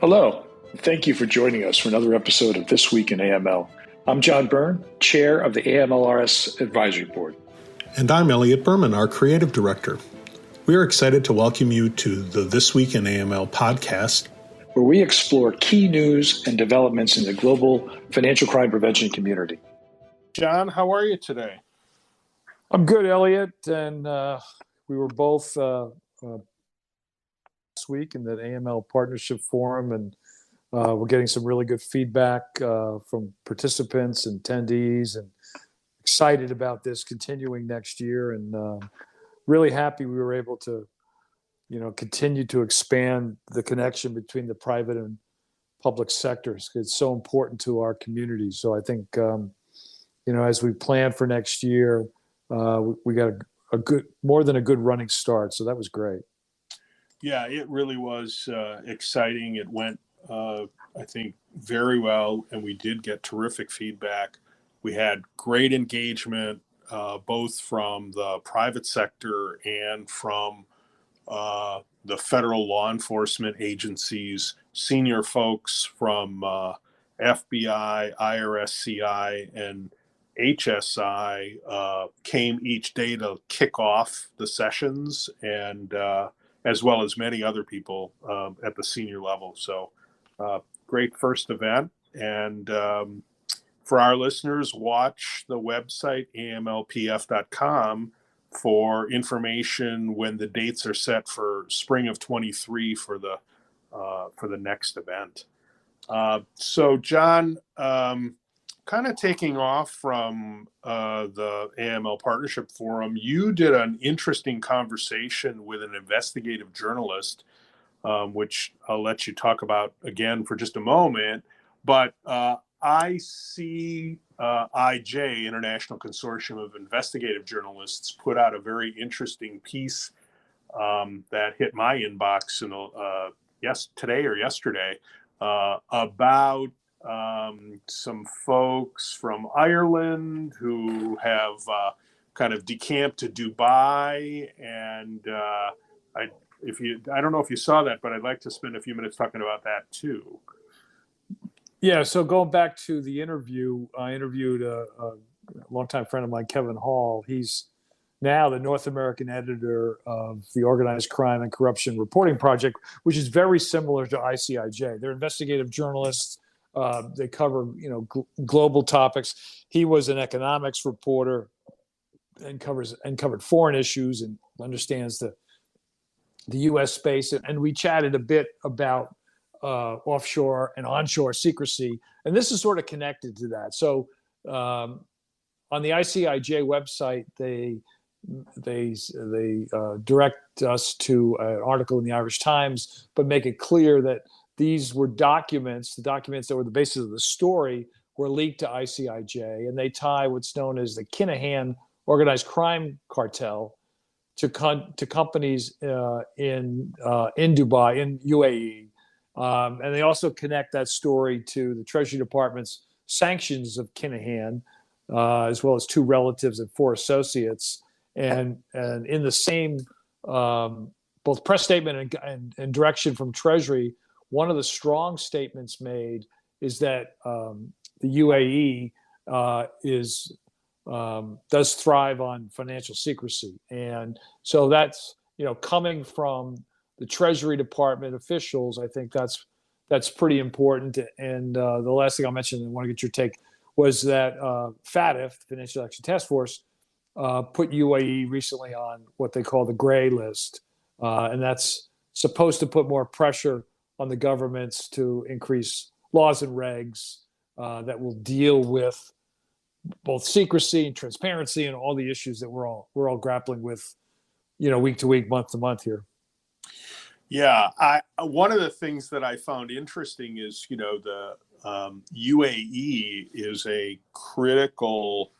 Hello, and thank you for joining us for another episode of This Week in AML. I'm John Byrne, Chair of the AMLRS Advisory Board. And I'm Elliot Berman, our Creative Director. We are excited to welcome you to the This Week in AML podcast, where we explore key news and developments in the global financial crime prevention community. John, how are you today? I'm good, Elliot, and we were both this week in that AML Partnership Forum, and we're getting some really good feedback from participants and attendees, and excited about this continuing next year, and really happy we were able to, continue to expand the connection between the private and public sectors. It's so important to our community. So I think, as we plan for next year, we got a good, more than a good running start. So that was great. Yeah, it really was exciting. It went, I think, very well, and we did get terrific feedback. We had great engagement, both from the private sector and from the federal law enforcement agencies. Senior folks from FBI, IRSCI, and HSI came each day to kick off the sessions, and as well as many other people at the senior level. So great first event. And for our listeners, watch the website amlpf.com for information when the dates are set for spring of 23 for the next event. So John, kind of taking off from the AML Partnership Forum, you did an interesting conversation with an investigative journalist, which I'll let you talk about again for just a moment. But ICIJ, International Consortium of Investigative Journalists, put out a very interesting piece that hit my inbox today or yesterday about some folks from Ireland who have kind of decamped to Dubai, and I don't know if you saw that, but I'd like to spend a few minutes talking about that too. Yeah, so going back to the interview, I interviewed a longtime friend of mine, Kevin Hall. He's now the North American editor of the Organized Crime and Corruption Reporting Project, which is very similar to ICIJ. They're investigative journalists. They cover, global topics. He was an economics reporter and covered foreign issues and understands the U.S. space. And we chatted a bit about offshore and onshore secrecy, and this is sort of connected to that. So on the ICIJ website, they direct us to an article in the Irish Times, but make it clear that these were the documents that were the basis of the story were leaked to ICIJ, and they tie what's known as the Kinahan organized crime cartel to companies in Dubai, in UAE. And they also connect that story to the Treasury Department's sanctions of Kinahan, as well as 2 relatives and 4 associates. And in the same both press statement and direction from Treasury, one of the strong statements made is that the UAE does thrive on financial secrecy, and so that's coming from the Treasury Department officials. I think that's pretty important. And the last thing I'll mention, and I want to get your take, was that FATF, the Financial Action Task Force, put UAE recently on what they call the gray list, and that's supposed to put more pressure on the governments to increase laws and regs that will deal with both secrecy and transparency and all the issues that we're all grappling with, week to week, month to month here. Yeah, one of the things that I found interesting is, the UAE is a critical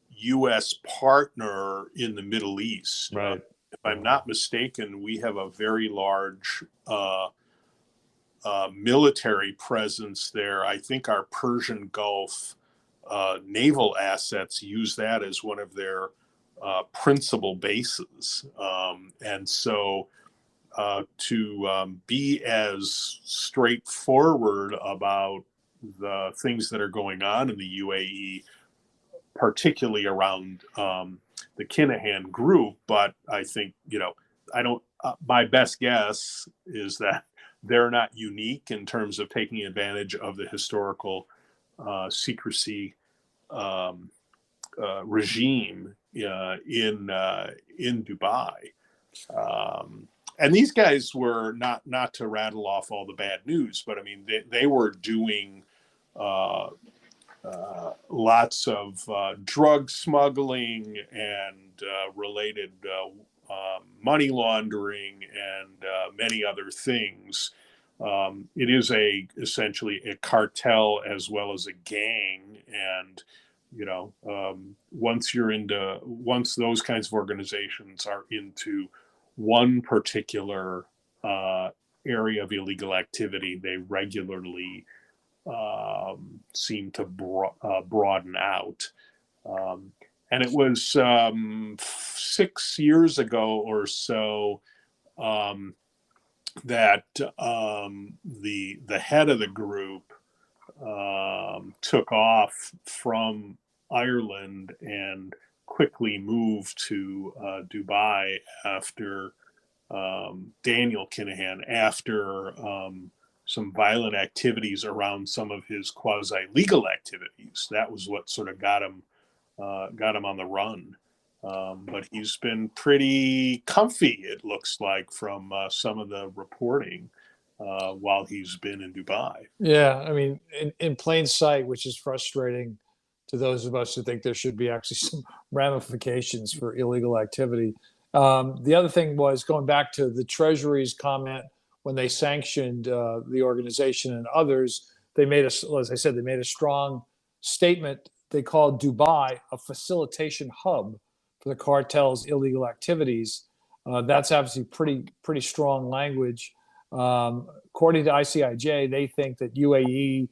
U.S. partner in the Middle East. Right. If I'm not mistaken, we have a very large military presence there. I think our Persian Gulf naval assets use that as one of their principal bases. And so to be as straightforward about the things that are going on in the UAE, particularly around the Kinahan group. But I think, I don't, my best guess is that they're not unique in terms of taking advantage of the historical secrecy regime in Dubai. And these guys were not to rattle off all the bad news, but I mean, they were doing lots of drug smuggling and related money laundering and many other things. It is essentially a cartel as well as a gang, and once those kinds of organizations are into one particular area of illegal activity, they regularly seem to broaden out. And it was 6 years ago or so that the head of the group took off from Ireland and quickly moved to Dubai after Daniel Kinahan, after some violent activities around some of his quasi-legal activities. That was what sort of got him on the run. But he's been pretty comfy, it looks like, from some of the reporting while he's been in Dubai. Yeah, I mean, in plain sight, which is frustrating to those of us who think there should be actually some ramifications for illegal activity. The other thing was, going back to the Treasury's comment when they sanctioned the organization and others, they made as I said, they made a strong statement. They called Dubai a facilitation hub for the cartel's illegal activities. That's obviously pretty strong language. According to ICIJ, they think that UAE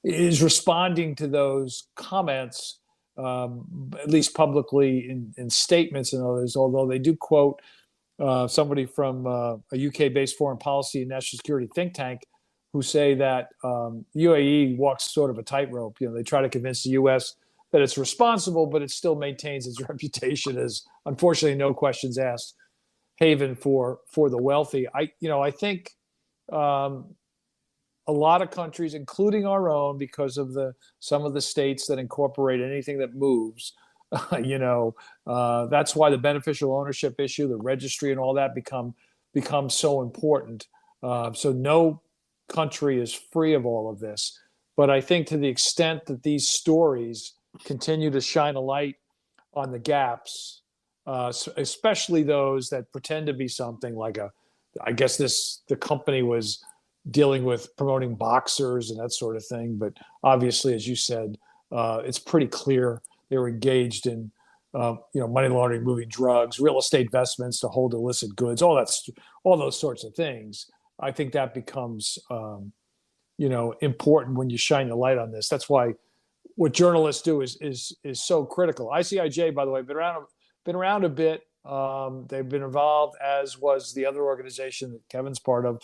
is responding to those comments, at least publicly in statements and others, although they do quote somebody from a UK-based foreign policy and national security think tank who say that UAE walks sort of a tightrope. They try to convince the US that it's responsible, but it still maintains its reputation as, unfortunately, no questions asked haven for the wealthy. I think a lot of countries, including our own, because of some of the states that incorporate anything that moves, that's why the beneficial ownership issue, the registry, and all that becomes so important. So no country is free of all of this. But I think to the extent that these stories continue to shine a light on the gaps, especially those that pretend to be something like I guess the company was dealing with promoting boxers and that sort of thing. But obviously, as you said, it's pretty clear they were engaged in, money laundering, moving drugs, real estate investments to hold illicit goods, all those sorts of things. I think that becomes, important when you shine the light on this. That's why what journalists do is so critical. ICIJ, by the way, been around a bit. They've been involved, as was the other organization that Kevin's part of,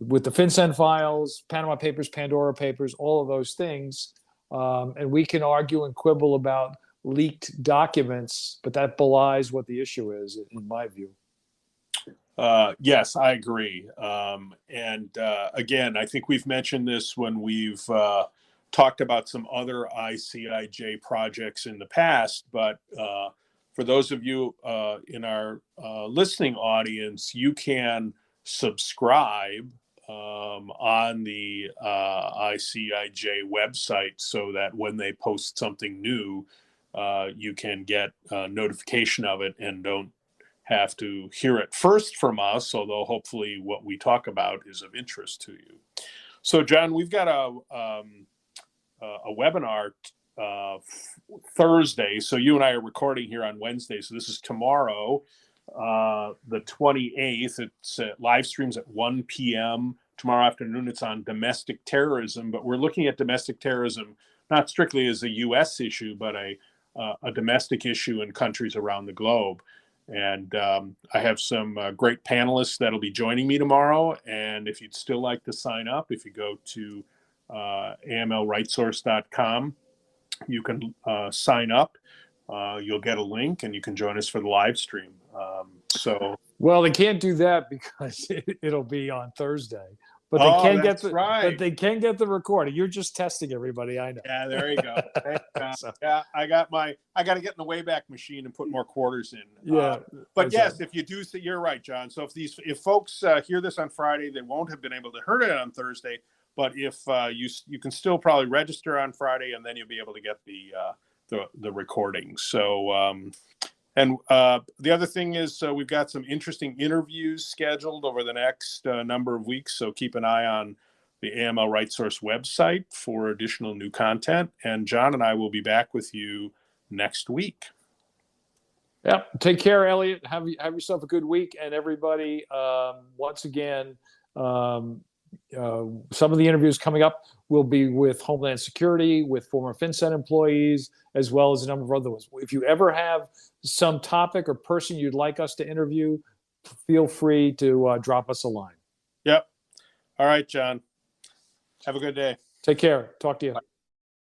with the FinCEN files, Panama Papers, Pandora Papers, all of those things. And we can argue and quibble about leaked documents, but that belies what the issue is, in my view. Yes, I agree. And again, I think we've mentioned this when we've talked about some other ICIJ projects in the past, but for those of you in our listening audience, you can subscribe on the ICIJ website so that when they post something new, you can get a notification of it and don't have to hear it first from us, although hopefully what we talk about is of interest to you. So, John, we've got a webinar Thursday. So you and I are recording here on Wednesday. So this is tomorrow, the 28th. It's live streams at 1 p.m. Tomorrow afternoon. It's on domestic terrorism, but we're looking at domestic terrorism not strictly as a U.S. issue, but a domestic issue in countries around the globe. And I have some great panelists that'll be joining me tomorrow. And if you'd still like to sign up, if you go to amlrightsource.com, you can sign up. You'll get a link and you can join us for the live stream. Well, they can't do that because it'll be on Thursday. But they can get the recording. You're just testing everybody, I know. Yeah, there you go. Yeah, I got to get in the Wayback Machine and put more quarters in. Yeah. But yes, if you do, you're right, John. So if folks hear this on Friday, they won't have been able to hear it on Thursday. But if you can still probably register on Friday, and then you'll be able to get the recording. So. And the other thing is we've got some interesting interviews scheduled over the next number of weeks. So keep an eye on the AML RightSource website for additional new content. And John and I will be back with you next week. Yeah. Take care, Elliot. Have yourself a good week. And everybody, once again, some of the interviews coming up will be with Homeland Security, with former FinCEN employees, as well as a number of other ones. If you ever have some topic or person you'd like us to interview, feel free to drop us a line. Yep. All right, John. Have a good day. Take care. Talk to you. Bye.